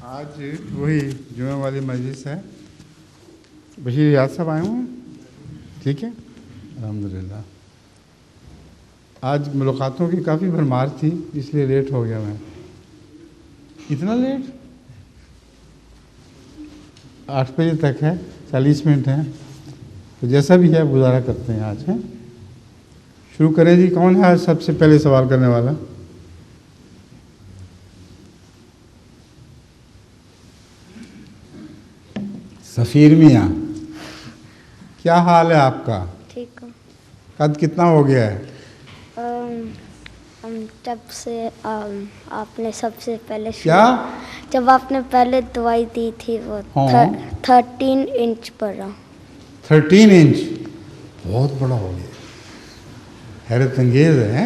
آج وہی جمعہ والی مجلس ہے. بشیر یاد صاحب آئے ہوئے ہیں؟ ٹھیک ہے الحمدللہ. آج ملاقاتوں کی کافی بھرمار تھی اس لیے لیٹ ہو گیا میں. اتنا لیٹ؟ 8 بجے تک ہے، 40 منٹ ہیں، تو جیسا بھی ہے گزارا کرتے ہیں. آج ہیں شروع کریں جی. کون ہے آج سب سے پہلے سوال کرنے والا؟ سفیر میاں، کیا حال ہے آپ کا؟ ٹھیک ہوں. قد کتنا ہو گیا ہے؟ جب سے آپ نے سب سے پہلے کیا؟ جب آپ نے پہلے دوائی دی تھی وہ ہاں 13 انچ پر رہا. 13 انچ بہت بڑا ہو گیا، حیرت انگیز ہے.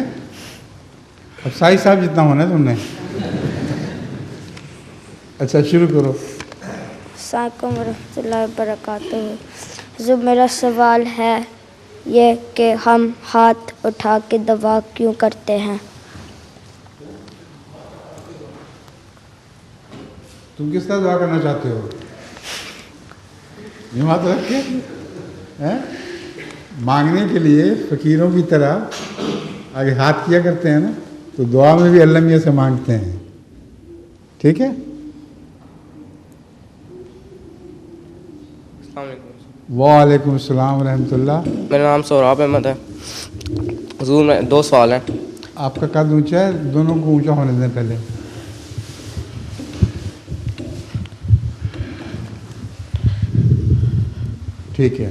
اب سائی صاحب جتنا ہونا ہے تم نے. اچھا شروع کرو. السلام علیکم ورحمۃ اللہ وبرکاتہ. جو میرا سوال ہے یہ کہ ہم ہاتھ اٹھا کے دعا کیوں کرتے ہیں؟ تم کس طرح دعا کرنا چاہتے ہو؟ یہ ہاتھ رکھ کے مانگنے کے لیے فقیروں کی طرح آگے ہاتھ کیا کرتے ہیں نا، تو دعا میں بھی اللہ میاں سے مانگتے ہیں. ٹھیک ہے. السلام علیکم. وعلیکم السلام ورحمۃ اللہ. میرا نام سوراب احمد ہے. حضور میں 2 سوال ہیں. آپ کا قد اونچا ہے، دونوں کو اونچا ہونے دیں پہلے. ٹھیک ہے.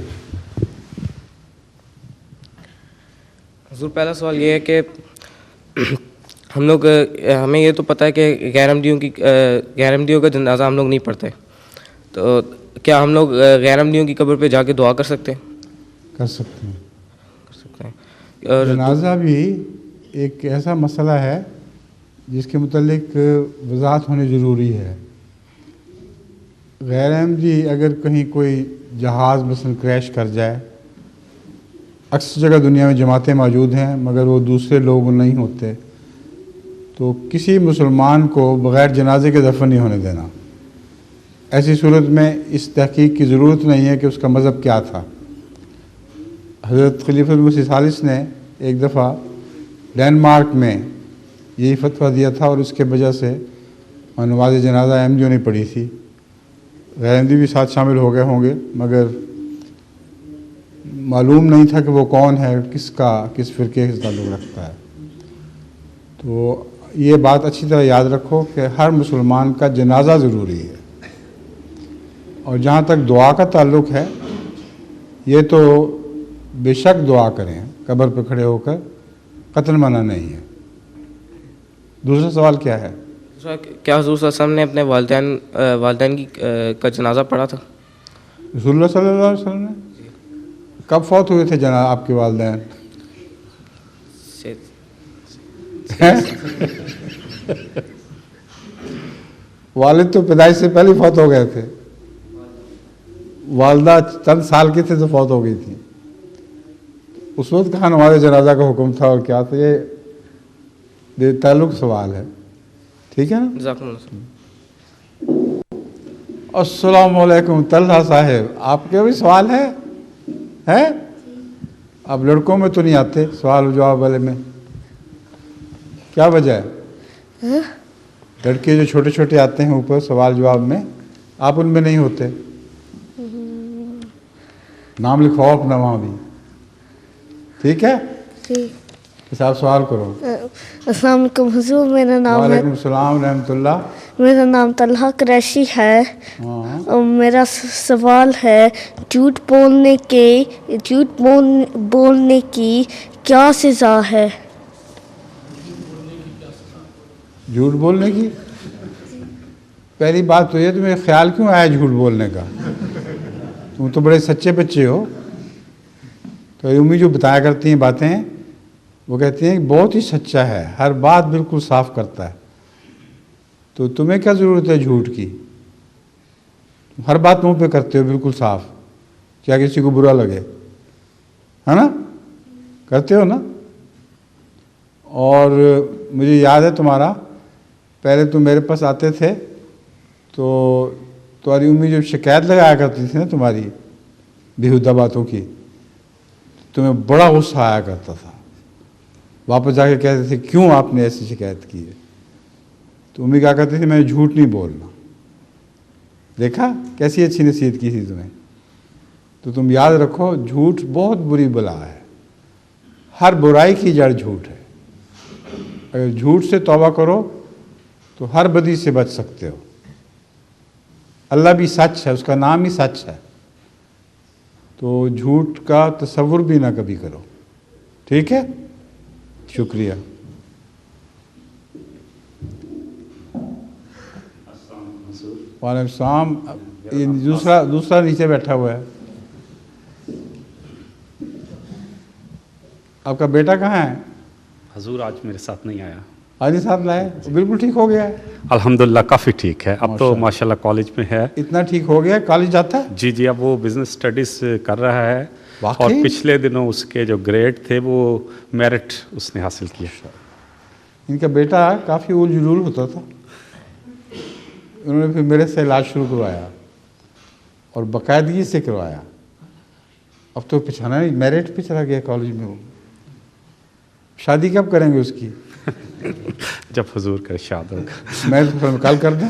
حضور پہلا سوال یہ ہے کہ ہمیں یہ تو پتہ ہے کہ غیر احمدیوں کا جنازہ ہم لوگ نہیں پڑھتے، تو کیا ہم لوگ غیر احمدیوں کی قبر پہ جا کے دعا کر سکتے ہیں؟ کر سکتے ہیں. اور جنازہ بھی ایک ایسا مسئلہ ہے جس کے متعلق وضاحت ہونی ضروری ہے. غیر احمدی اگر کہیں کوئی جہاز مثلا کریش کر جائے، اکثر جگہ دنیا میں جماعتیں موجود ہیں مگر وہ دوسرے لوگ نہیں ہوتے، تو کسی مسلمان کو بغیر جنازے کے دفن نہیں ہونے دینا. ایسی صورت میں اس تحقیق کی ضرورت نہیں ہے کہ اس کا مذہب کیا تھا. حضرت خلیفہ المسیح ثالث نے ایک دفعہ ڈنمارک میں یہی فتویٰ دیا تھا، اور اس کے وجہ سے نماز جنازہ احمدیوں نے پڑھی تھی. غیر احمدی بھی ساتھ شامل ہو گئے ہوں گے مگر معلوم نہیں تھا کہ وہ کون ہے، کس فرقے سے تعلق رکھتا ہے. تو یہ بات اچھی طرح یاد رکھو کہ ہر مسلمان کا جنازہ ضروری ہے. اور جہاں تک دعا کا تعلق ہے، یہ تو بے شک دعا کریں قبر پہ کھڑے ہو کر، قطعاً منع نہیں ہے. دوسرا سوال کیا ہے؟ کیا حضور صلی اللہ علیہ وسلم نے اپنے والدین کا جنازہ پڑھا تھا؟ رسول اللہ صلی اللہ علیہ وسلم نے کب فوت ہوئے تھے جناب آپ کے والدین؟ والد تو پیدائش سے پہلے فوت ہو گئے تھے، والدہ چند سال کے تھے تو فوت ہو گئی تھی. اس وقت کہاں نماز جنازہ کا حکم تھا اور کیا تھا؟ یہ تعلق سوال ہے. ٹھیک ہے نا. جزاکم اللہ. السلام علیکم طلحہ صاحب، آپ کے بھی سوال ہے؟ آپ لڑکوں میں تو نہیں آتے سوال و جواب والے میں، کیا وجہ ہے؟ لڑکے جو چھوٹے چھوٹے آتے ہیں اوپر سوال جواب میں، آپ ان میں نہیں ہوتے. نام لکھواؤ اپنا وہاں بھی. ٹھیک ہے. آپ سوال کرو. السلام علیکم حضور، میرا نام وعلیکم السلام رحمۃ اللہ. میرا نام طلحہ قریشی ہے. میرا سوال ہے جھوٹ بولنے کی کیا سزا ہے؟ جھوٹ بولنے کی پہلی بات تو یہ تمہیں خیال کیوں آیا جھوٹ بولنے کا؟ تم تو بڑے سچے بچے ہو. تو امی جو بتایا کرتی ہیں باتیں، وہ کہتی ہیں کہ بہت ہی سچا ہے، ہر بات بالکل صاف کرتا ہے. تو تمہیں کیا ضرورت ہے جھوٹ کی؟ ہر بات منہ پہ کرتے ہو بالکل صاف، کیا کسی کو برا لگے؟ ہے نا، کرتے ہو نا. اور مجھے یاد ہے تمہارا پہلے تم میرے پاس آتے تھے تو تمہاری امی جب شکایت لگایا کرتی تھی نا تمہاری بیہودہ باتوں کی، تمہیں بڑا غصہ آیا کرتا تھا، واپس جا کے کہتے تھے کیوں آپ نے ایسی شکایت کی ہے؟ تو امی کہا کرتی تھی میں جھوٹ نہیں بولنا. دیکھا کیسی اچھی نصیحت کی تھی تمہیں. تو تم یاد رکھو جھوٹ بہت بری بلا ہے، ہر برائی کی جڑ جھوٹ ہے. اگر جھوٹ سے توبہ کرو تو ہر بدی سے بچ سکتے ہو. اللہ بھی سچ ہے، اس کا نام ہی سچ ہے، تو جھوٹ کا تصور بھی نہ کبھی کرو. ٹھیک ہے، شکریہ. وعلیکم السلام. یہ دوسرا نیچے بیٹھا ہوا ہے. آپ کا بیٹا کہاں ہے؟ حضور آج میرے ساتھ نہیں آیا. آج ہی ساتھ لائے؟ بالکل ٹھیک ہو گیا ہے الحمدللہ کافی ٹھیک ہے. اب تو ماشاءاللہ کالج میں ہے. اتنا ٹھیک ہو گیا؟ کالج جاتا ہے؟ جی اب وہ بزنس اسٹڈیز کر رہا ہے. واقعی؟ اور پچھلے دنوں اس کے جو گریڈ تھے وہ میرٹ اس نے حاصل کیا. ان کا بیٹا کافی اول جلول ہوتا تھا، انہوں نے پھر میرے سے علاج شروع کروایا اور باقاعدگی سے کروایا. اب تو پچھانا نہیں، میرٹ پہ چلا گیا کالج میں. وہ شادی کب کریں گے اس کی؟ جب حضور کا ارشاد ہوگا. میں کل کر دوں.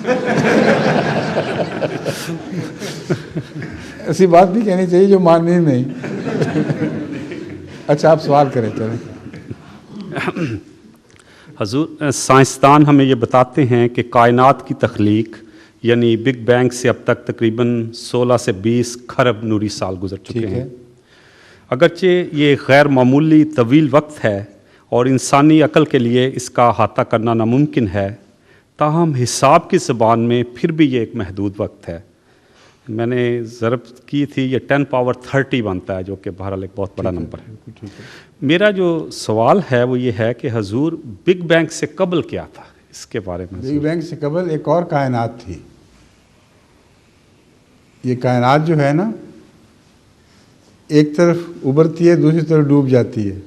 ایسی بات بھی کہنی چاہیے جو ماننی نہیں. اچھا آپ سوال کریں چلیں. حضور سائنسدان ہمیں یہ بتاتے ہیں کہ کائنات کی تخلیق یعنی بگ بینگ سے اب تک تقریباً 16 سے 20 کھرب نوری سال گزر چکے ہیں. اگرچہ یہ غیر معمولی طویل وقت ہے اور انسانی عقل کے لیے اس کا احاطہ کرنا ناممکن ہے، تاہم حساب کی زبان میں پھر بھی یہ ایک محدود وقت ہے. میں نے ضرب کی تھی، یہ 10 پاور 30 بنتا ہے، جو کہ بہرحال ایک بہت بڑا نمبر ہے. میرا جو سوال ہے وہ یہ ہے کہ حضور بگ بینگ سے قبل کیا تھا، اس کے بارے میں. بگ بینگ سے قبل ایک اور کائنات تھی. یہ کائنات جو ہے نا، ایک طرف ابھرتی ہے دوسری طرف ڈوب جاتی ہے،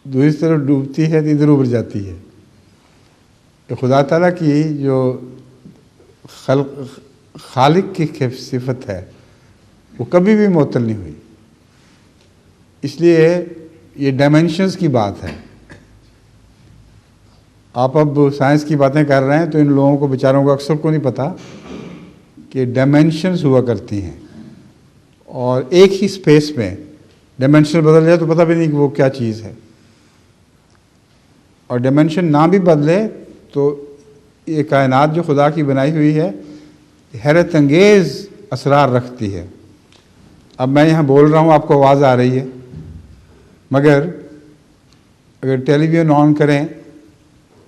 دوسری طرف ڈوبتی ہے تو ادھر ابھر جاتی ہے. خدا تعالیٰ کی جو خالق کی صفت ہے وہ کبھی بھی معطل نہیں ہوئی. اس لیے یہ ڈائمینشنز کی بات ہے. آپ اب سائنس کی باتیں کر رہے ہیں تو ان لوگوں کو بیچاروں کو اکثر کو نہیں پتا کہ ڈائمینشنز ہوا کرتی ہیں، اور ایک ہی سپیس میں ڈائمینشن بدل جائے تو پتہ بھی نہیں کہ وہ کیا چیز ہے. اور ڈائمینشن نہ بھی بدلے تو یہ کائنات جو خدا کی بنائی ہوئی ہے حیرت انگیز اسرار رکھتی ہے. اب میں یہاں بول رہا ہوں، آپ کو آواز آ رہی ہے، مگر اگر ٹیلی ویژن آن کریں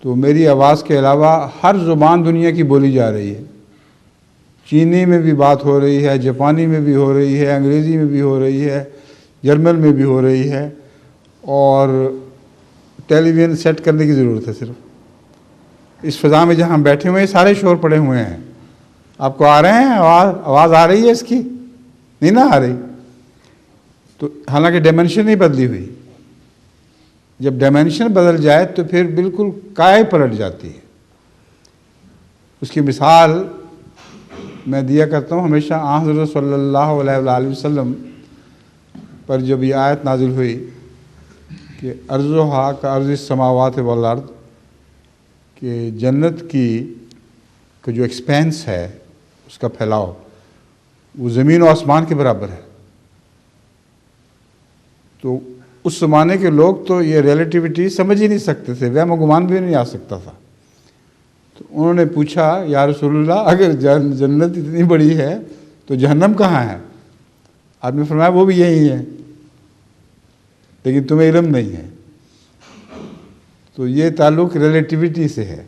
تو میری آواز کے علاوہ ہر زبان دنیا کی بولی جا رہی ہے. چینی میں بھی بات ہو رہی ہے، جاپانی میں بھی ہو رہی ہے، انگریزی میں بھی ہو رہی ہے، جرمن میں بھی ہو رہی ہے. اور ٹیلی ویژن سیٹ کرنے کی ضرورت ہے. صرف اس فضا میں جہاں ہم بیٹھے ہوئے ہیں سارے شور پڑے ہوئے ہیں. آپ کو آ رہے ہیں آواز آ رہی ہے اس کی؟ نہیں نہ آ رہی. تو حالانکہ ڈائمینشن نہیں بدلی ہوئی. جب ڈائمینشن بدل جائے تو پھر بالکل کائے پلٹ جاتی ہے. اس کی مثال میں دیا کرتا ہوں ہمیشہ. حضرت صلی اللہ علیہ وآلہ وسلم پر جب یہ آیت نازل ہوئی کہ ارضھا کارض السماوات والارض، کہ جنت کی جو ایکسپینس ہے اس کا پھیلاؤ وہ زمین و آسمان کے برابر ہے. تو اس زمانے کے لوگ تو یہ ریلیٹیوٹی سمجھ ہی نہیں سکتے تھے، وہم و گمان بھی نہیں آ سکتا تھا. تو انہوں نے پوچھا یا رسول اللہ اگر جنت اتنی بڑی ہے تو جہنم کہاں ہے؟ آپ نے فرمایا وہ بھی یہی ہے، لیکن تمہیں علم نہیں ہے. تو یہ تعلق ریلیٹیوٹی سے ہے.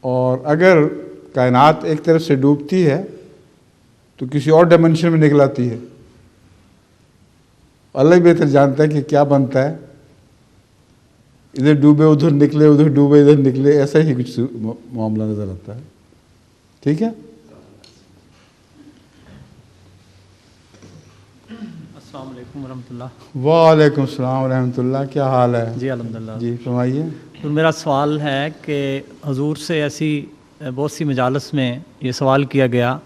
اور اگر کائنات ایک طرف سے ڈوبتی ہے تو کسی اور ڈائمنشن میں نکل آتی ہے. اللہ ہی بہتر جانتا ہے کہ کیا بنتا ہے. ادھر ڈوبے ادھر نکلے، ادھر ڈوبے ادھر نکلے، ایسا ہی کچھ معاملہ نظر آتا ہے. ٹھیک ہے. السلام علیکم ورحمۃ اللہ. وعلیکم السلام ورحمۃ اللہ. کیا حال ہے؟ جی الحمدللہ. جی فرمائیے. تو میرا سوال ہے کہ حضور سے ایسی بہت سی مجالس میں یہ سوال کیا گیا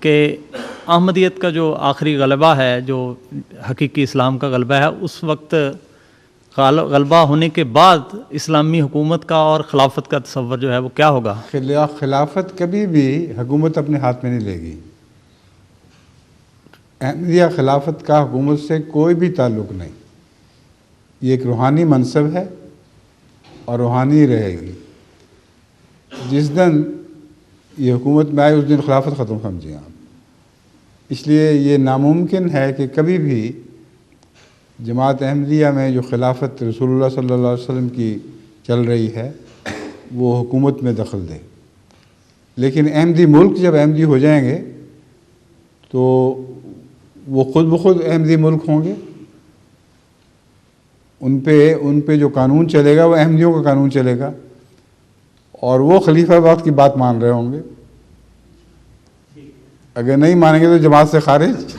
کہ احمدیت کا جو آخری غلبہ ہے، جو حقیقی اسلام کا غلبہ ہے، اس وقت غلبہ ہونے کے بعد اسلامی حکومت کا اور خلافت کا تصور جو ہے وہ کیا ہوگا؟ خلافت کبھی بھی حکومت اپنے ہاتھ میں نہیں لے گی. احمدیہ خلافت کا حکومت سے کوئی بھی تعلق نہیں. یہ ایک روحانی منصب ہے اور روحانی رہے گی. جس دن یہ حکومت میں آئے اس دن خلافت ختم سمجھیں آپ. اس لیے یہ ناممکن ہے کہ کبھی بھی جماعت احمدیہ میں جو خلافت رسول اللہ صلی اللہ علیہ وسلم کی چل رہی ہے وہ حکومت میں دخل دے. لیکن احمدی ملک جب احمدی ہو جائیں گے تو وہ خود بخود احمدی ملک ہوں گے. ان پہ جو قانون چلے گا وہ احمدیوں کا قانون چلے گا اور وہ خلیفہ وقت کی بات مان رہے ہوں گے. اگر نہیں مانیں گے تو جماعت سے خارج.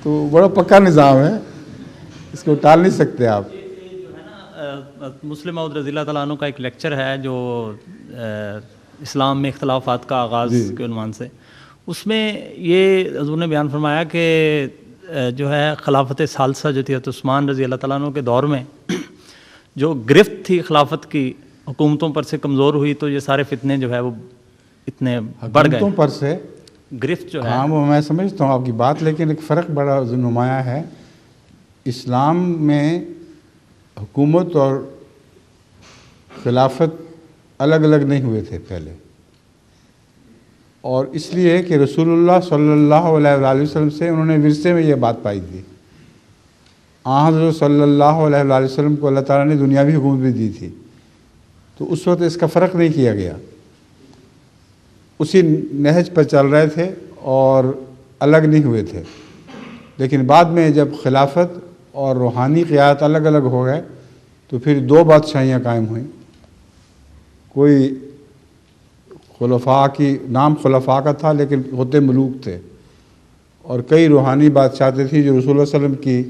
تو بڑا پکا نظام ہے، اس کو ٹال نہیں سکتے آپ. جو ہے نا مسلم موعود رضی اللہ تعالیٰ عنہ کا ایک لیکچر ہے جو اسلام میں اختلافات کا آغاز کے عنوان سے، اس میں یہ حضور نے بیان فرمایا کہ جو ہے خلافت ثالثہ جو تھی حضرت عثمان رضی اللہ تعالیٰ عنہ کے دور میں جو گرفت تھی خلافت کی حکومتوں پر سے کمزور ہوئی، تو یہ سارے فتنے جو ہے وہ اتنے بڑھ گئے. حکومتوں پر سے گرفت جو ہے، ہاں وہ میں سمجھتا ہوں آپ کی بات، لیکن ایک فرق بڑا نمایاں ہے. اسلام میں حکومت اور خلافت الگ الگ نہیں ہوئے تھے پہلے، اور اس لیے کہ رسول اللہ صلی اللہ علیہ وآلہ وسلم سے انہوں نے ورثے میں یہ بات پائی تھی. حضرت صلی اللہ علیہ وآلہ وسلم کو اللہ تعالیٰ نے دنیاوی حکومت بھی دی تھی، تو اس وقت اس کا فرق نہیں کیا گیا. اسی نہج پر چل رہے تھے اور الگ نہیں ہوئے تھے. لیکن بعد میں جب خلافت اور روحانی قیادت الگ الگ ہو گئے تو پھر دو بادشاہیاں قائم ہوئیں. کوئی خلفاء کی نام خلفاء کا تھا لیکن ہوتے ملوک تھے، اور کئی روحانی بادشاہتیں تھیں جو رسول اللہ صلی اللہ علیہ وسلم کی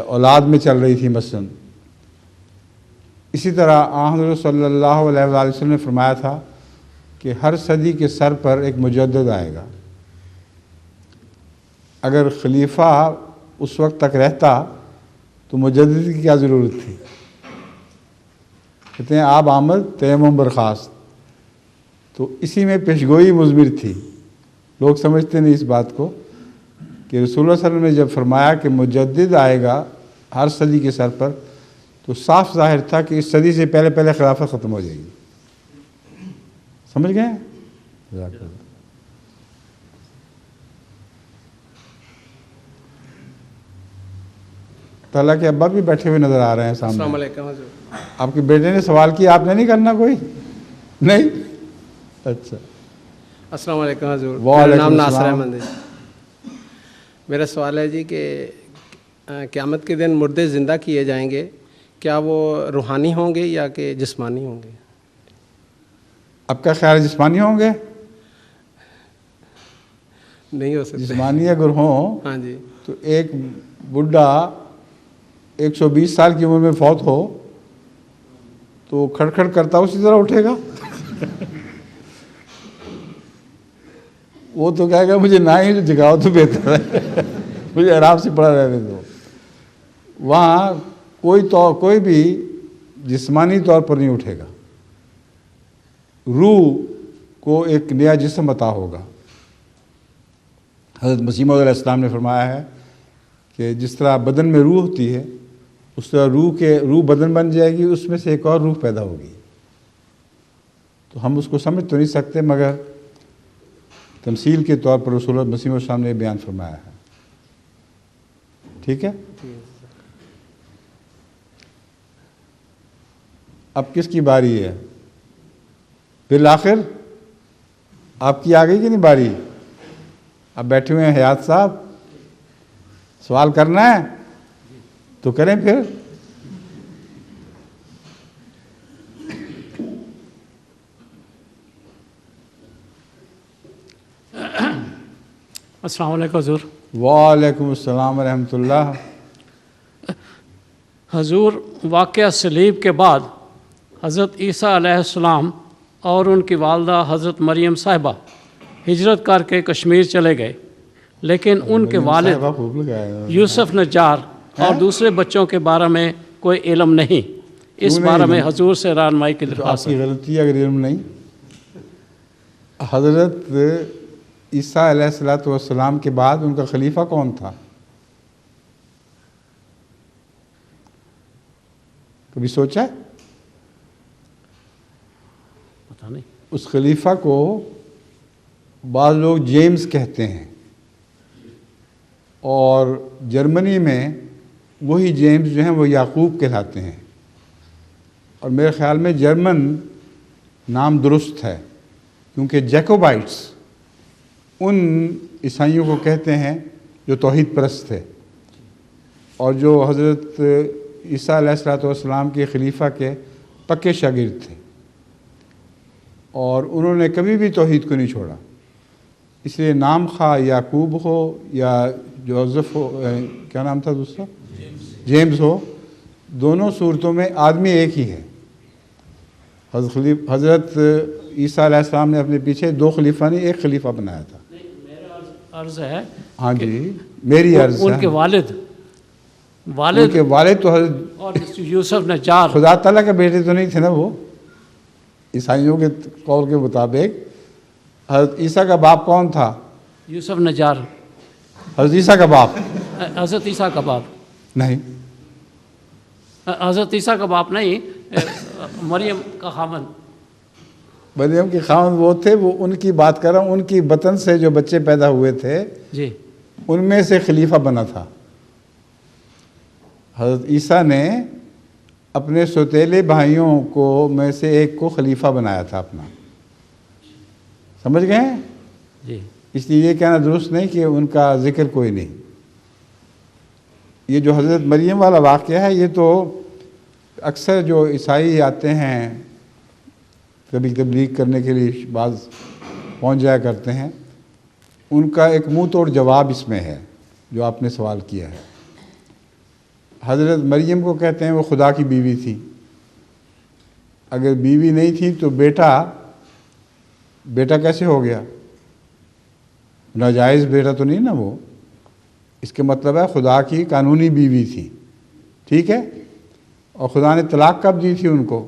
اولاد میں چل رہی تھی. مثلا اسی طرح حضرت صلی اللہ علیہ وآلہ وسلم نے فرمایا تھا کہ ہر صدی کے سر پر ایک مجدد آئے گا. اگر خلیفہ اس وقت تک رہتا تو مجدد کی کیا ضرورت تھی؟ کہتے ہیں آپ آمد تیمم برخاست. تو اسی میں پیشگوئی مضمر تھی. لوگ سمجھتے نہیں اس بات کو کہ رسول اللہ صلی اللہ علیہ وسلم نے جب فرمایا کہ مجدد آئے گا ہر صدی کے سر پر، تو صاف ظاہر تھا کہ اس صدی سے پہلے پہلے خلافت ختم ہو جائے گی. سمجھ گئے؟ تعالیٰ کے ابا بھی بیٹھے ہوئے نظر آ رہے ہیں سامنے. السلام علیکم حضور. آپ کے بیٹے نے سوال کیا، آپ نے نہیں کرنا کوئی؟ نہیں؟ اچھا. السلام علیکم حضور. وعلیکم میرا نام ناصر السلام. احمد ہے. میرا سوال ہے جی کہ قیامت کے دن مردے زندہ کیے جائیں گے، کیا وہ روحانی ہوں گے یا کہ جسمانی ہوں گے؟ آپ کا خیال جسمانی ہوں گے؟ نہیں ہو سکتے. جسمانی اگر ہوں ہاں جی. تو ایک بڈھا 120 سال کی عمر میں فوت ہو تو کھڑ کھڑ کرتا اسی طرح اٹھے گا. وہ تو کہے گا مجھے نہ ہی جگاؤ تو بہتر ہے، مجھے آرام سے پڑا رہنے دو. وہاں کوئی بھی جسمانی طور پر نہیں اٹھے گا. روح کو ایک نیا جسم عطا ہوگا. حضرت مسیح موعود علیہ السلام نے فرمایا ہے کہ جس طرح بدن میں روح ہوتی ہے اس طرح روح بدن بن جائے گی، اس میں سے ایک اور روح پیدا ہوگی. تو ہم اس کو سمجھ تو نہیں سکتے، مگر تمثیل کے طور پر رسول اللہ مسیح السلام نے بیان فرمایا ہے. ٹھیک ہے؟ اب کس کی باری ہے؟ بالآخر آپ کی آ گئی کہ نہیں باری؟ اب بیٹھے ہوئے ہیں حیات صاحب، سوال کرنا ہے تو کریں پھر. السلام علیکم حضور. وعلیکم السلام ورحمۃ اللہ. حضور واقعہ صلیب کے بعد حضرت عیسیٰ علیہ السلام اور ان کی والدہ حضرت مریم صاحبہ ہجرت کر کے کشمیر چلے گئے، لیکن ان کے والد یوسف نجار اور دوسرے بچوں کے بارے میں کوئی علم نہیں۔ اس بارے میں حضور سے رہنمائی کی درخواست آپ کی غلطی ہے اگر علم نہیں۔ حضرت عیسیٰ علیہ السلام کے بعد ان کا خلیفہ کون تھا؟ کبھی سوچا ہے؟ پتہ نہیں۔ اس خلیفہ کو بعض لوگ جیمز کہتے ہیں، اور جرمنی میں وہی جیمز جو ہیں وہ یعقوب کہلاتے ہیں، اور میرے خیال میں جرمن نام درست ہے، کیونکہ جیکوبائٹس ان عیسائیوں کو کہتے ہیں جو توحید پرست تھے، اور جو حضرت عیسیٰ علیہ السلام کے خلیفہ کے پکے شاگرد تھے، اور انہوں نے کبھی بھی توحید کو نہیں چھوڑا۔ اس لیے نام خواہ یعقوب ہو یا جوزف ہو، کیا نام تھا دوسرا، جیمز ہو، دونوں صورتوں میں آدمی ایک ہی ہے۔ حضرت عیسیٰ علیہ السلام نے اپنے پیچھے 2 خلیفہ نہیں، 1 خلیفہ بنایا تھا۔ میرا عرض ہے، ہاں جی، میری عرض ہے، ان کے والد ان کے والد تو حضرت اور یوسف نجار خدا تعالیٰ کے بیٹے تو نہیں تھے نا، وہ عیسائیوں کے قول کے مطابق حضرت عیسیٰ کا باپ کون تھا؟ یوسف نجار، حضرت عیسیٰ کا باپ حضرت عیسیٰ کا باپ نہیں، حضرت عیسیٰ کا باپ نہیں، مریم کا خاوند۔ مریم کے خاوند وہ تھے، وہ ان کی بات کر رہا ہوں، ان کی بطن سے جو بچے پیدا ہوئے تھے جی، ان میں سے خلیفہ بنا تھا۔ حضرت عیسیٰ نے اپنے سوتیلے بھائیوں کو میں سے ایک کو خلیفہ بنایا تھا اپنا، سمجھ گئے ہیں؟ جی، اس لیے یہ کہنا درست نہیں کہ ان کا ذکر کوئی نہیں۔ یہ جو حضرت مریم والا واقعہ ہے، یہ تو اکثر جو عیسائی آتے ہیں کبھی تبلیغ کرنے کے لیے بعض پہنچ جایا کرتے ہیں، ان کا ایک منہ توڑ جواب اس میں ہے جو آپ نے سوال کیا ہے۔ حضرت مریم کو کہتے ہیں وہ خدا کی بیوی تھی، اگر بیوی نہیں تھی تو بیٹا کیسے ہو گیا؟ ناجائز بیٹا تو نہیں نا وہ، اس کے مطلب ہے خدا کی قانونی بیوی تھی، ٹھیک ہے؟ اور خدا نے طلاق کب دی تھی ان کو؟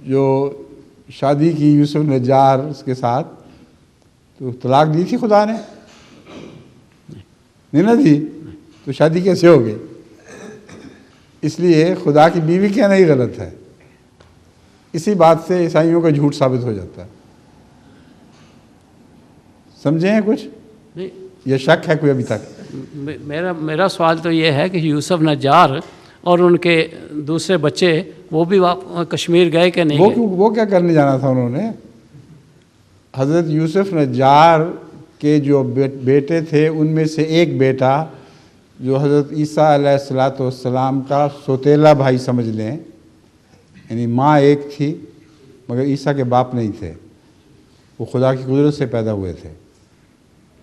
جو شادی کی یوسف نجار اس کے ساتھ، تو طلاق دی تھی خدا نے؟ نہیں نہ دی، تو شادی کیسے ہو گئی؟ اس لیے خدا کی بیوی کہنا ہی غلط ہے۔ اسی بات سے عیسائیوں کا جھوٹ ثابت ہو جاتا ہے۔ سمجھے ہیں کچھ؟ نہیں، یہ شک ہے کوئی ابھی تک؟ میرا سوال تو یہ ہے کہ یوسف نجار اور ان کے دوسرے بچے وہ بھی کشمیر گئے کہ نہیں گئے؟ وہ کیا کرنے جانا تھا انہوں نے؟ حضرت یوسف نجار کے جو بیٹے تھے ان میں سے ایک بیٹا جو حضرت عیسیٰ علیہ السلام کا سوتیلا بھائی سمجھ لیں، یعنی ماں ایک تھی مگر عیسیٰ کے باپ نہیں تھے، وہ خدا کی قدرت سے پیدا ہوئے تھے۔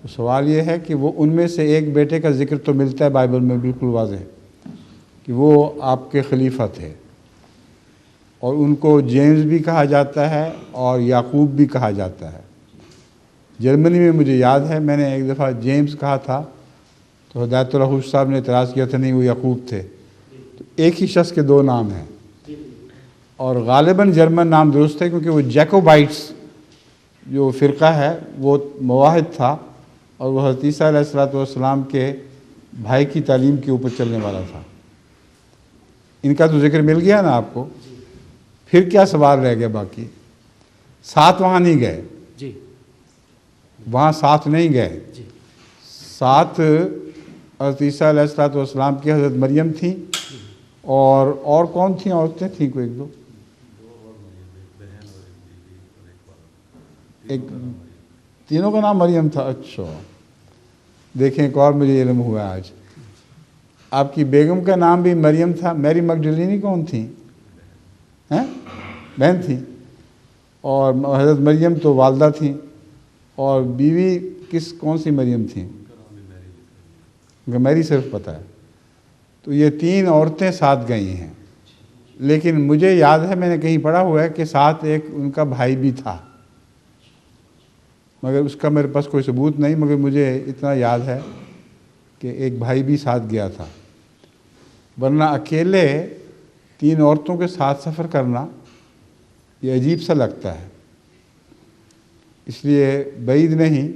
تو سوال یہ ہے کہ وہ ان میں سے ایک بیٹے کا ذکر تو ملتا ہے بائبل میں بالکل واضح کہ وہ آپ کے خلیفہ تھے، اور ان کو جیمز بھی کہا جاتا ہے اور یعقوب بھی کہا جاتا ہے۔ جرمنی میں مجھے یاد ہے میں نے ایک دفعہ جیمز کہا تھا تو ہدایت اللہ خوش صاحب نے اعتراض کیا تھا نہیں وہ یعقوب تھے، تو ایک ہی شخص کے 2 نام ہیں، اور غالباً جرمن نام درست ہے کیونکہ وہ جیکوبائٹس جو فرقہ ہے وہ مواحد تھا، اور وہ حضرت عیسیٰ علیہ السلام کے بھائی کی تعلیم کے اوپر چلنے والا تھا۔ ان کا تو ذکر مل گیا نا آپ کو، پھر کیا سوال رہ گیا باقی؟ ساتھ وہاں نہیں گئے، جی، وہاں ساتھ نہیں گئے، جی، ساتھ حضرت عیسیٰ علیہ السلام کی حضرت مریم تھیں، اور کون تھیں؟ عورتیں تھیں کوئی 1-2، ایک تینوں کا نام مریم تھا۔ اچھا دیکھیں ایک اور مجھے علم ہوا آج، آپ کی بیگم کا نام بھی مریم تھا۔ میری مگڈلینی کون تھیں؟ بہن تھیں، اور حضرت مریم تو والدہ تھیں، اور بیوی کون سی مریم تھیں؟ میری صرف پتہ ہے۔ تو یہ 3 عورتیں ساتھ گئی ہیں، لیکن مجھے یاد ہے میں نے کہیں پڑھا ہوا ہے کہ ساتھ ایک ان کا بھائی بھی تھا، مگر اس کا میرے پاس کوئی ثبوت نہیں، مگر مجھے اتنا یاد ہے کہ ایک بھائی بھی ساتھ گیا تھا، ورنہ اکیلے 3 عورتوں کے ساتھ سفر کرنا یہ عجیب سا لگتا ہے۔ اس لیے بعید نہیں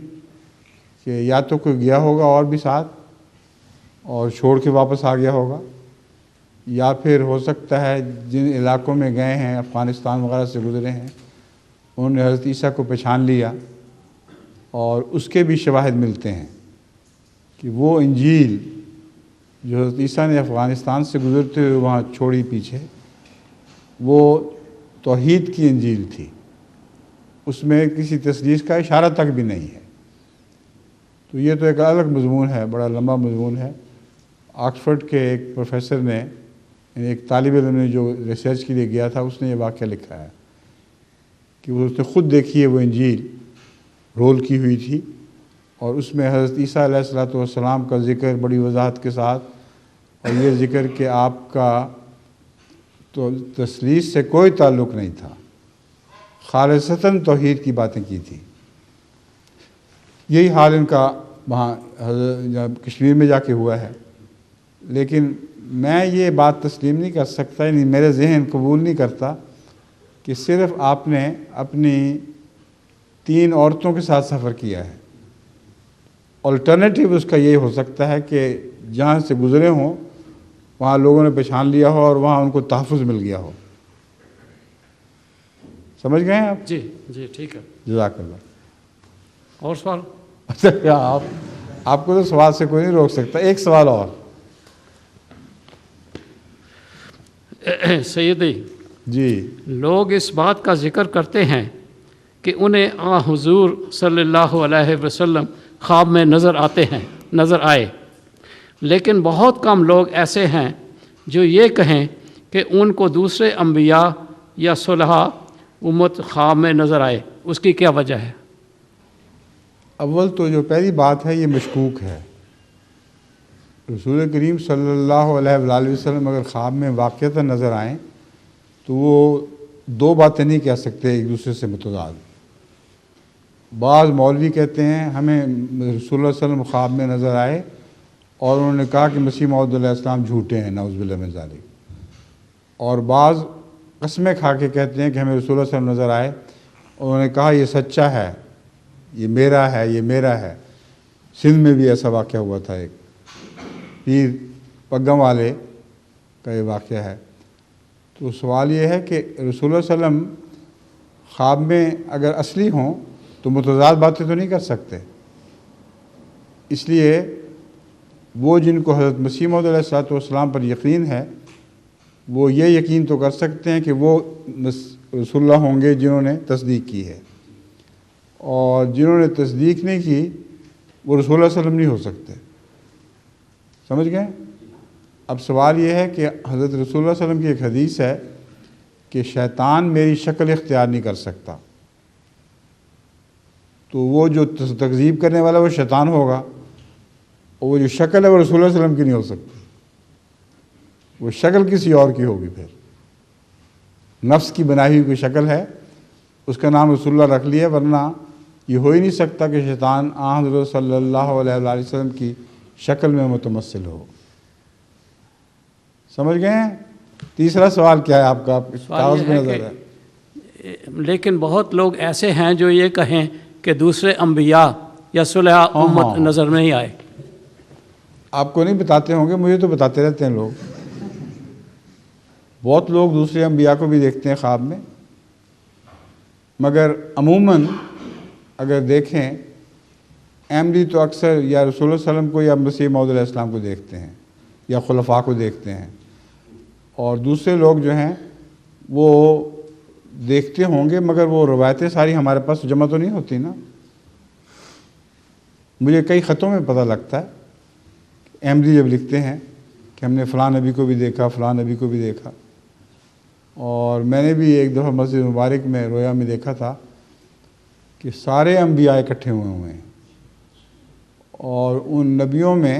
کہ یا تو کوئی گیا ہوگا اور بھی ساتھ اور چھوڑ کے واپس آ گیا ہوگا، یا پھر ہو سکتا ہے جن علاقوں میں گئے ہیں، افغانستان وغیرہ سے گزرے ہیں، انہوں نے حضرت عیسیٰ کو پہچان لیا، اور اس کے بھی شواہد ملتے ہیں کہ وہ انجیل جو حضرت عیسیٰ نے افغانستان سے گزرتے ہوئے وہاں چھوڑی پیچھے، وہ توحید کی انجیل تھی، اس میں کسی تثلیث کا اشارہ تک بھی نہیں ہے۔ تو یہ تو ایک الگ مضمون ہے، بڑا لمبا مضمون ہے۔ آکسفورڈ کے ایک پروفیسر نے، یعنی ایک طالب علم نے جو ریسرچ کے لیے گیا تھا، اس نے یہ واقعہ لکھا ہے کہ اس نے خود دیکھی ہے وہ انجیل رول کی ہوئی تھی، اور اس میں حضرت عیسیٰ علیہ السلام کا ذکر بڑی وضاحت کے ساتھ، اور یہ ذکر کہ آپ کا تو تثلیث سے کوئی تعلق نہیں تھا، خالصتاً توحید کی باتیں کی تھی۔ یہی حال ان کا وہاں کشمیر میں جا کے ہوا ہے، لیکن میں یہ بات تسلیم نہیں کر سکتا، یعنی میرے ذہن قبول نہیں کرتا کہ صرف آپ نے اپنی 3 عورتوں کے ساتھ سفر کیا ہے۔ الٹرنیٹیو اس کا یہ ہو سکتا ہے کہ جہاں سے گزرے ہوں وہاں لوگوں نے پہچان لیا ہو اور وہاں ان کو تحفظ مل گیا ہو۔ سمجھ گئے ہیں آپ؟ جی جی ٹھیک ہے، جزاک اللہ۔ اور سوال؟ اچھا کیا آپ کو تو سوال سے کوئی نہیں روک سکتا۔ ایک سوال اور۔ سیدی جی لوگ اس بات کا ذکر کرتے ہیں کہ انہیں حضور صلی اللہ علیہ وسلم خواب میں نظر آئے، لیکن بہت کم لوگ ایسے ہیں جو یہ کہیں کہ ان کو دوسرے انبیاء یا صلحاء امت خواب میں نظر آئے، اس کی کیا وجہ ہے؟ اول تو جو پہلی بات ہے یہ مشکوک ہے۔ رسول کریم صلی اللہ علیہ وآلہ وسلم اگر خواب میں واقعتاً نظر آئیں تو وہ 2 باتیں نہیں کہہ سکتے ایک دوسرے سے متضاد۔ بعض مولوی کہتے ہیں ہمیں رسول اللہ صلی اللہ علیہ وسلم خواب میں نظر آئے اور انہوں نے کہا کہ مسیح موعود علیہ السلام جھوٹے ہیں، نعوذ باللہ من ذالک۔ اور بعض قسمیں کھا کے کہتے ہیں کہ ہمیں رسول اللہ صلی اللہ علیہ وسلم نظر آئے، انہوں نے کہا یہ سچا ہے، یہ میرا ہے، یہ میرا ہے۔ سندھ میں بھی ایسا واقعہ ہوا تھا، ایک پیر پگم والے کا یہ واقعہ ہے۔ تو سوال یہ ہے کہ رسول اللہ صلی اللہ علیہ وسلم خواب میں اگر اصلی ہوں تو متضاد باتیں تو نہیں کر سکتے، اس لیے وہ جن کو حضرت مسیح موعود علیہ السلام پر یقین ہے وہ یہ یقین تو کر سکتے ہیں کہ وہ رسول اللہ ہوں گے جنہوں نے تصدیق کی ہے، اور جنہوں نے تصدیق نہیں کی وہ رسول اللہ صلی اللہ علیہ وسلم نہیں ہو سکتے۔ سمجھ گئے؟ اب سوال یہ ہے کہ حضرت رسول اللہ صلی اللہ علیہ وسلم کی ایک حدیث ہے کہ شیطان میری شکل اختیار نہیں کر سکتا، تو وہ جو تکذیب کرنے والا وہ شیطان ہوگا، اور وہ جو شکل ہے وہ رسول اللہ صلی اللہ علیہ وسلم کی نہیں ہو سکتی، وہ شکل کسی اور کی ہوگی۔ پھر نفس کی بنائی ہوئی کوئی شکل ہے، اس کا نام رسول اللہ رکھ لیا، ورنہ یہ ہو ہی نہیں سکتا کہ شیطان حضرت صلی اللہ علیہ وآلہ وسلم کی شکل میں متمثل ہو۔ سمجھ گئے ہیں؟ تیسرا سوال کیا ہے آپ کا؟ کاغذ میں نظر ہے۔ لیکن بہت لوگ ایسے ہیں جو یہ کہیں کہ دوسرے انبیاء یا صلحاء امت نظر نہیں آئے۔ آپ کو نہیں بتاتے ہوں گے، مجھے تو بتاتے رہتے ہیں لوگ۔ بہت لوگ دوسرے انبیاء کو بھی دیکھتے ہیں خواب میں، مگر عموماً اگر دیکھیں احمدی تو اکثر یا رسول اللہ صلی اللہ علیہ وسلم کو یا مسیح موعود علیہ السلام کو دیکھتے ہیں یا خلفاء کو دیکھتے ہیں، اور دوسرے لوگ جو ہیں وہ دیکھتے ہوں گے، مگر وہ روایتیں ساری ہمارے پاس جمع تو نہیں ہوتی نا۔ مجھے کئی خطوں میں پتہ لگتا ہے، احمدی جب لکھتے ہیں کہ ہم نے فلاں نبی کو بھی دیکھا، فلاں نبی کو بھی دیکھا، اور میں نے بھی ایک دفعہ مسجد مبارک میں رویا میں دیکھا تھا کہ سارے انبیاء اکٹھے ہوئے ہیں، اور ان نبیوں میں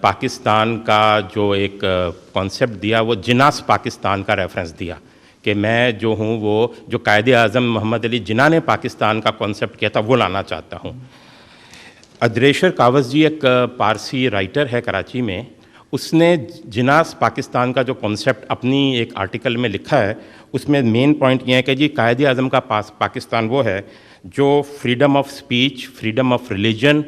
پاکستان کا جو ایک کانسیپٹ دیا وہ جناح پاکستان کا ریفرنس دیا کہ میں جو ہوں وہ جو قائد اعظم محمد علی جناح نے پاکستان کا کانسیپٹ کیا تھا وہ لانا چاہتا ہوں. ادریشر کاوس جی ایک پارسی رائٹر ہے کراچی میں, اس نے جناح پاکستان کا جو کانسیپٹ اپنی ایک آرٹیکل میں لکھا ہے, اس میں مین پوائنٹ یہ ہے کہ جی قائد اعظم کا پاکستان وہ ہے جو freedom of speech, freedom of religion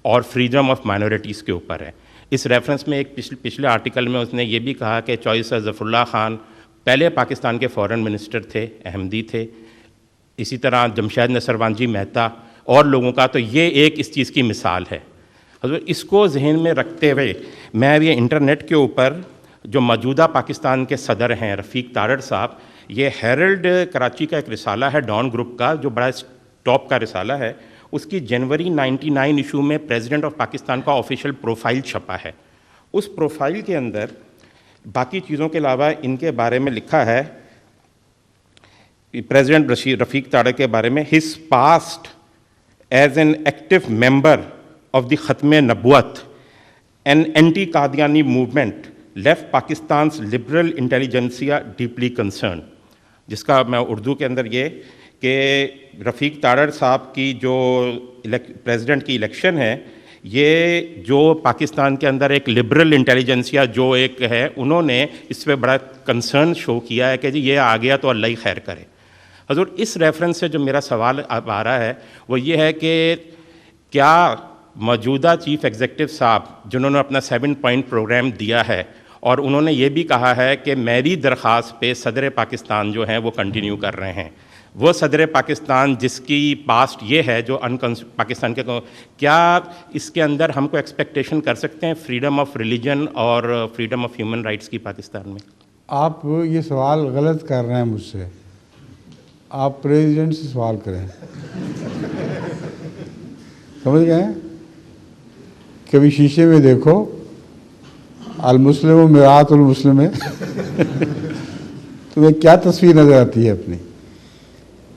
اور فریڈم آف مائنورٹیز کے اوپر ہے. اس ریفرنس میں ایک پچھلے آرٹیکل میں اس نے یہ بھی کہا کہ چوہدری سر ظفر اللہ خان پہلے پاکستان کے فورن منسٹر تھے, احمدی تھے, اسی طرح جمشید نصروان جی مہتا اور لوگوں کا, تو یہ ایک اس چیز کی مثال ہے. حضرت اس کو ذہن میں رکھتے ہوئے میں یہ انٹرنیٹ کے اوپر جو موجودہ پاکستان کے صدر ہیں رفیق تارڑ صاحب, یہ ہیرلڈ کراچی کا ایک رسالہ ہے ڈان گروپ کا جو بڑا ٹاپ کا رسالہ ہے, اس کی جنوری 99 ایشو میں پریزیڈنٹ آف پاکستان کا آفیشیل پروفائل چھپا ہے. اس پروفائل کے اندر باقی چیزوں کے علاوہ ان کے بارے میں لکھا ہے پریزیڈنٹ رفیق تارڑ کے بارے میں, his past as an active member of the ختم نبوت an entity Qadiani movement left Pakistan's liberal intelligentsia deeply concern, جس کا میں اردو کے اندر یہ کہ رفیق تارڑ صاحب کی جو پریزیڈنٹ کی الیکشن ہے, یہ جو پاکستان کے اندر ایک لبرل انٹیلیجنسیا جو ایک ہے, انہوں نے اس پہ بڑا کنسرن شو کیا ہے کہ جی یہ آ گیا تو اللہ ہی خیر کرے. حضور اس ریفرنس سے جو میرا سوال اب آ رہا ہے وہ یہ ہے کہ کیا موجودہ چیف ایگزیکٹو صاحب جنہوں نے اپنا 7 پوائنٹ پروگرام دیا ہے اور انہوں نے یہ بھی کہا ہے کہ میری درخواست پہ صدر پاکستان جو ہیں وہ کنٹینیو کر رہے ہیں, وہ صدر پاکستان جس کی پاسٹ یہ ہے جو پاکستان کے, کیا اس کے اندر ہم کو ایکسپیکٹیشن کر سکتے ہیں فریڈم آف ریلیجن اور فریڈم آف ہیومن رائٹس کی پاکستان میں؟ آپ یہ سوال غلط کر رہے ہیں مجھ سے, آپ پریزیڈنٹ سے سوال کریں. سمجھ گئے؟ کبھی شیشے میں دیکھو, المسلم مرآۃ المسلم ہے, تمہیں کیا تصویر نظر آتی ہے اپنی؟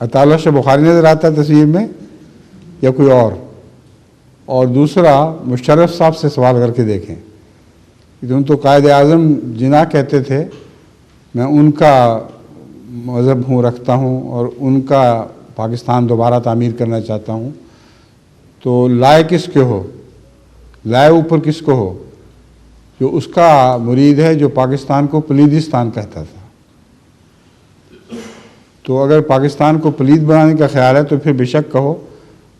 اطالعہ شاہ بخاری نظر آتا ہے تصویر میں یا کوئی اور دوسرا مشرف صاحب سے سوال کر کے دیکھیں, تم تو قائد اعظم جناح کہتے تھے, میں ان کا مذہب رکھتا ہوں اور ان کا پاکستان دوبارہ تعمیر کرنا چاہتا ہوں, تو لائے کس کے ہو, لائے اوپر کس کو ہو؟ جو اس کا مرید ہے جو پاکستان کو پلیدستان کہتا تھا. تو اگر پاکستان کو پلید بنانے کا خیال ہے تو پھر بے شک کہو,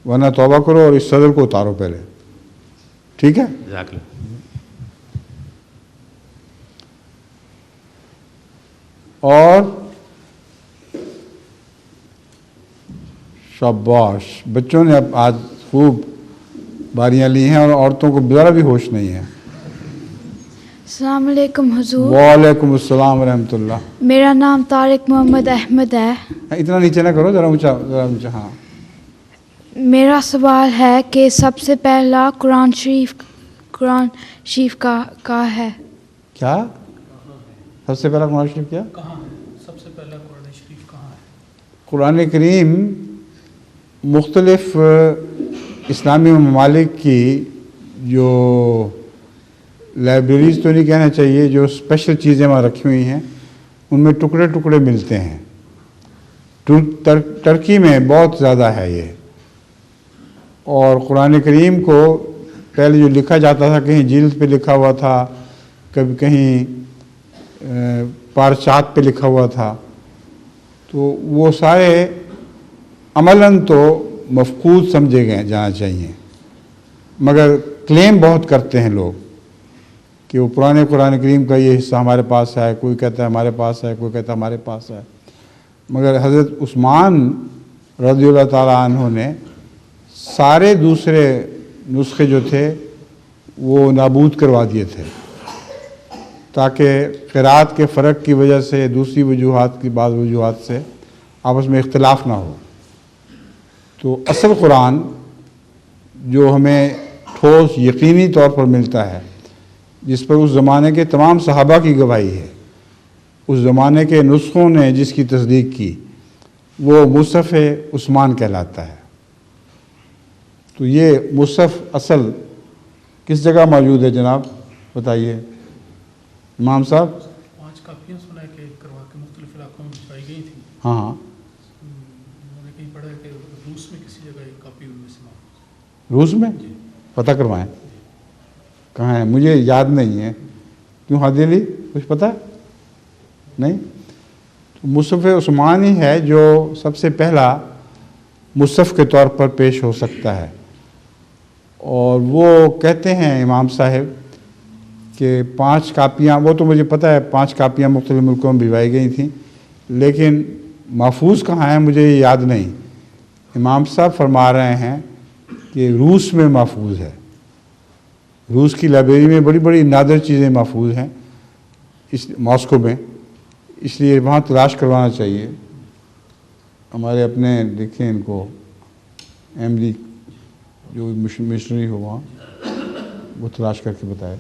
ورنہ توبہ کرو اور اس صدر کو اتارو پہلے. ٹھیک ہے؟ اور شاباش, بچوں نے اب آج خوب باریاں لی ہیں اور عورتوں کو ذرا بھی ہوش نہیں ہے. السلام علیکم حضور. وعلیکم السلام ورحمۃ اللہ. میرا نام طارق محمد احمد ہے. اتنا نیچے نہ کرو, ذرا اونچا. ہاں, میرا سوال ہے کہ سب سے پہلا قرآن شریف کا ہے. کیا سب سے پہلا قرآن شریف کیا؟ سب سے پہلا قرآن شریف کہاں ہے؟ قرآن کریم مختلف اسلامی ممالک کی جو لائبریریز تو نہیں کہنا چاہیے, جو اسپیشل چیزیں وہاں رکھی ہوئی ہیں ان میں ٹکڑے ٹکڑے ملتے ہیں. ترکی میں بہت زیادہ ہے یہ. اور قرآن کریم کو پہلے جو لکھا جاتا تھا کہیں جلد پہ لکھا ہوا تھا, کبھی کہیں پارچات پہ لکھا ہوا تھا, تو وہ سارے عملاً تو مفقود سمجھے گئے جانا چاہیے, مگر کلیم بہت کرتے ہیں لوگ کہ وہ پرانے قرآن کریم کا یہ حصہ ہمارے پاس ہے, کوئی کہتا ہے ہمارے پاس ہے, کوئی کہتا ہے ہمارے پاس ہے. مگر حضرت عثمان رضی اللہ تعالیٰ عنہ نے سارے دوسرے نسخے جو تھے وہ نابود کروا دیے تھے, تاکہ قرأت کے فرق کی وجہ سے دوسری وجوہات کی بعض وجوہات سے آپس میں اختلاف نہ ہو. تو اصل قرآن جو ہمیں ٹھوس یقینی طور پر ملتا ہے, جس پر اس زمانے کے تمام صحابہ کی گواہی ہے, اس زمانے کے نسخوں نے جس کی تصدیق کی, وہ مصحف عثمان کہلاتا ہے. تو یہ مصحف اصل کس جگہ موجود ہے جناب بتائیے امام صاحب؟ 5 کاپیاں سنا ہے کہ کروا کے مختلف علاقوں میں بھجوائی گئی تھیں. ہاں ہاں میں نے کہیں پڑھا ہے کہ روس میں کسی جگہ ایک کاپی ان میں سے محفوظ. روس میں پتہ کروائیں کہاں ہے, مجھے یاد نہیں ہے. کیوں ہادی علی کچھ پتہ نہیں؟ تو مصحف عثمان ہی ہے جو سب سے پہلا مصحف کے طور پر پیش ہو سکتا ہے. اور وہ کہتے ہیں امام صاحب کہ 5 کاپیاں, وہ تو مجھے پتہ ہے 5 کاپیاں مختلف ملکوں میں بھجوائی گئی تھیں, لیکن محفوظ کہاں ہیں مجھے یاد نہیں. امام صاحب فرما رہے ہیں کہ روس میں محفوظ ہے. روس کی لائبریری میں بڑی بڑی نادر چیزیں محفوظ ہیں اس ماسکو میں, اس لیے وہاں تلاش کروانا چاہیے. ہمارے اپنے دیکھیں ان کو ایم ڈی جو مشنری ہو وہاں وہ تلاش کر کے بتائے.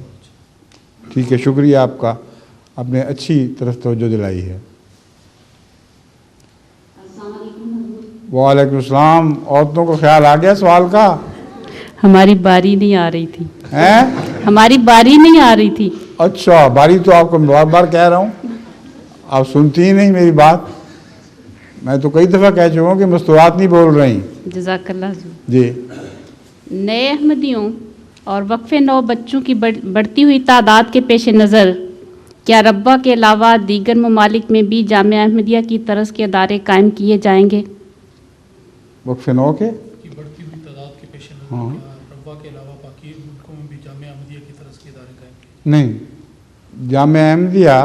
ٹھیک ہے, شکریہ آپ کا, آپ نے اچھی طرف توجہ دلائی ہے. وعلیکم السلام. عورتوں کو خیال آ گیا سوال کا؟ ہماری باری نہیں آ رہی تھی. ہیں؟ ہماری باری نہیں آ رہی تھی. اچھا, باری تو آپ کو بار بار کہہ رہا ہوں, آپ سنتی ہی نہیں میری بات. میں تو کئی دفعہ کہہ چکا ہوں کہ مستورات نہیں بول رہی. جزاک اللہ. جی. نئے احمدیوں اور وقف نو بچوں کی بڑھتی ہوئی تعداد کے پیش نظر کیا ربہ کے علاوہ دیگر ممالک میں بھی جامعہ احمدیہ کی طرز کے ادارے قائم کیے جائیں گے؟ وقف نو کے بڑھتی ہوئی تعداد کے پیش نظر ربہ کے علاوہ باقی ملکوں میں بھی جامعہ احمدیہ کی طرز کے ادارے قائم کیے؟ نہیں, جامعہ احمدیہ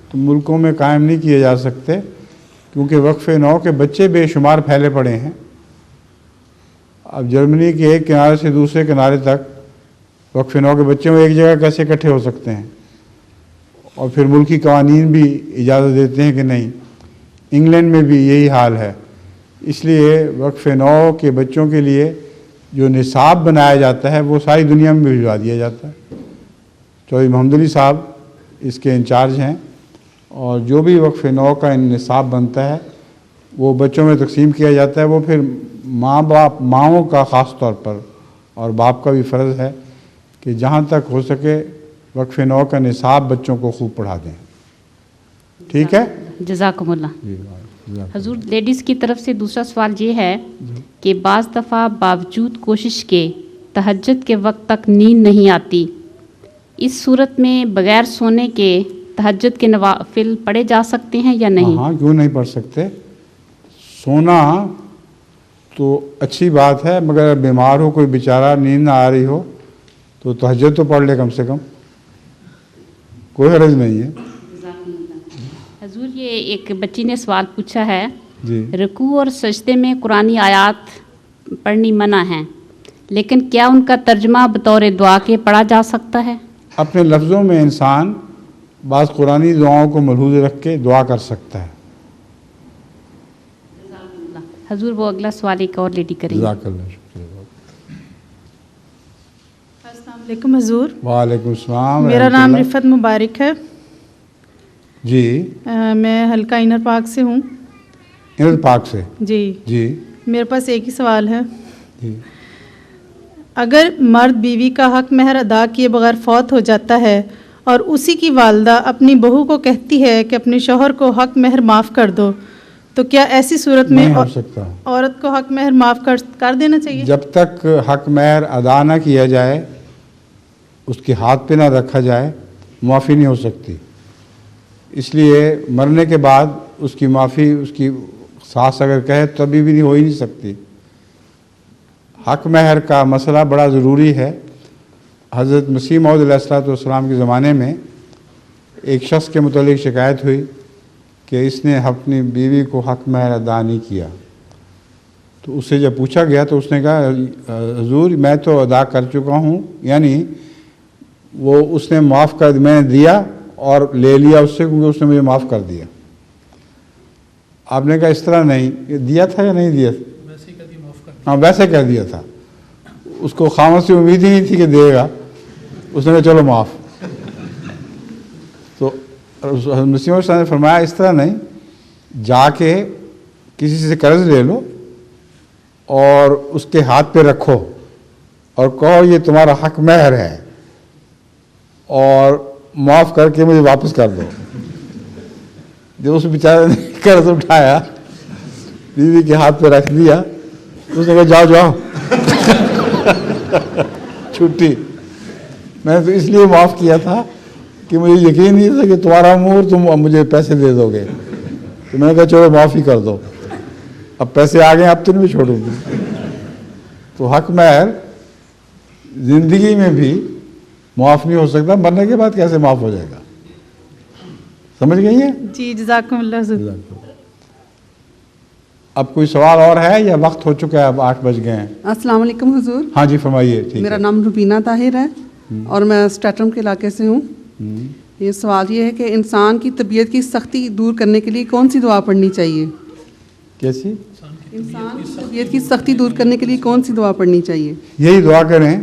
تو ملکوں میں قائم نہیں کیے جا سکتے, کیونکہ وقف نو کے بچے بے شمار پھیلے پڑے ہیں. اب جرمنی کے ایک کنارے سے دوسرے کنارے تک وقف نو کے بچے ایک جگہ کیسے اکٹھے ہو سکتے ہیں؟ اور پھر ملکی قوانین بھی اجازت دیتے ہیں کہ نہیں. انگلینڈ میں بھی یہی حال ہے. اس لیے وقف نو کے بچوں کے لیے جو نصاب بنایا جاتا ہے وہ ساری دنیا میں بھجوا دیا جاتا ہے. چودھری محمد علی صاحب اس کے انچارج ہیں, اور جو بھی وقف نو کا نصاب بنتا ہے وہ بچوں میں تقسیم کیا جاتا ہے. وہ پھر ماؤں کا خاص طور پر اور باپ کا بھی فرض ہے کہ جہاں تک ہو سکے وقف نو کا نصاب بچوں کو خوب پڑھا دیں. ٹھیک ہے, جزاکم اللہ. حضور, لیڈیز کی طرف سے دوسرا سوال یہ ہے کہ بعض دفعہ باوجود کوشش کے تہجد کے وقت تک نیند نہیں آتی. اس صورت میں بغیر سونے کے تہجد کے نوافل پڑھے جا سکتے ہیں یا نہیں؟ ہاں, کیوں نہیں پڑھ سکتے. سونا تو اچھی بات ہے, مگر بیمار ہو کوئی بیچارہ, نیند نہ آ رہی ہو تو تہجد تو پڑھ لے کم سے کم, کوئی حرج نہیں ہے. حضور, یہ ایک بچی نے سوال پوچھا ہے, جی, رکوع اور سجدے میں قرآنی آیات پڑھنی منع ہیں, لیکن کیا ان کا ترجمہ بطور دعا کے پڑھا جا سکتا ہے؟ اپنے لفظوں میں انسان بعض قرآنی دعاؤں کو ملحوظ رکھ کے دعا کر سکتا ہے. حضور, وہ اگلا سوال ایک اور لیڈی کریں گے. جزاک اللہ, شکریہ. السلام علیکم حضور. وعلیکم السلام. میرا نام رفت مبارک ہے. جی. میں حلقہ انر پاک سے ہوں. انر پاک سے؟ جی. جی. میرے پاس ایک ہی سوال ہے. جی. اگر مرد بیوی کا حق مہر ادا کیے بغیر فوت ہو جاتا ہے اور اسی کی والدہ اپنی بہو کو کہتی ہے کہ اپنے شوہر کو حق مہر معاف کر دو, تو کیا ایسی صورت میں عورت کو حق مہر معاف کر دینا چاہیے؟ جب تک حق مہر ادا نہ کیا جائے, اس کے ہاتھ پہ نہ رکھا جائے, معافی نہیں ہو سکتی. اس لیے مرنے کے بعد اس کی معافی اس کی ساس اگر کہے تبھی بھی ہو ہی نہیں سکتی. حق مہر کا مسئلہ بڑا ضروری ہے. حضرت مسیح موعود علیہ الصلوۃ والسلام کے زمانے میں ایک شخص کے متعلق شکایت ہوئی کہ اس نے اپنی بیوی کو حق مہر ادا نہیں کیا. تو اس سے جب پوچھا گیا تو اس نے کہا, حضور میں تو ادا کر چکا ہوں, یعنی وہ اس نے معاف کر, میں نے دیا اور لے لیا اس سے, کیونکہ اس نے مجھے معاف کر دیا. آپ نے کہا اس طرح نہیں, دیا تھا یا نہیں دیا تھا؟ ہاں, ویسے کہہ دیا تھا. اس کو خامد سے امید ہی نہیں تھی کہ دے گا, اس نے کہا چلو معاف. تو مسیح موعود نے فرمایا اس طرح نہیں, جا کے کسی سے قرض لے لو اور اس کے ہاتھ پہ رکھو اور کہو یہ تمہارا حق مہر ہے, اور معاف کر کے مجھے واپس کر دو. جب اس بیچارے نے قرض اٹھایا بیوی کے ہاتھ پہ رکھ دیا اس نے کہا جاؤ جاؤ چھٹی. میں نے تو اس لیے معاف کیا تھا کہ مجھے یقین نہیں تھا کہ تمہارا منہ تم مجھے پیسے دے دو گے. تو میں نے کہا چلو معاف ہی کر دو, اب پیسے آ گئے اب تو نہیں چھوڑوں گی. تو حق مہر زندگی میں بھی معاف نہیں ہو سکتا, مرنے کے بعد کیسے معاف ہو جائے گا. سمجھ گئی ہیں؟ جی جزاکم اللہ حضور. اب کوئی سوال اور ہے یا وقت ہو چکا ہے, اب 8 بج گئے ہیں. السلام علیکم حضور. ہاں جی فرمائیے. ٹھیک میرا نام روبینہ طاہر ہے اور میں اسٹیٹرم کے علاقے سے ہوں. یہ سوال یہ ہے کہ انسان کی طبیعت کی سختی دور کرنے کے لیے کون سی دعا پڑھنی چاہیے؟ کیسی؟ انسان کی طبیعت کی سختی دور کرنے کے لیے کون سی دعا پڑھنی چاہیے؟ یہی دعا کریں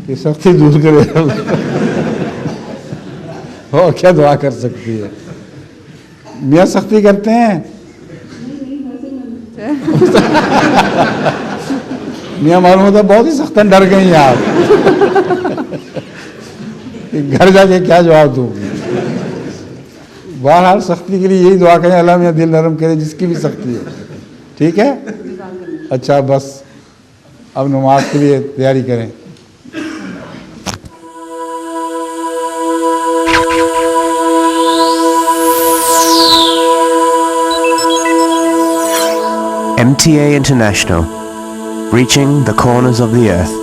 کہ سختی دور کرے. اور کیا دعا کر سکتی ہے؟ میاں سختی کرتے ہیں. میاں معلوم ہوتا بہت ہی سختاً ڈر گئی ہیں آپ کہ گھر جا کے کیا جواب دوں. بہرحال سختی کے لیے یہی دعا کریں اللہ میاں دل نرم کرے جس کی بھی سختی ہے. ٹھیک ہے, اچھا بس اب نماز کے لیے تیاری کریں. MTA International, reaching the corners of the earth.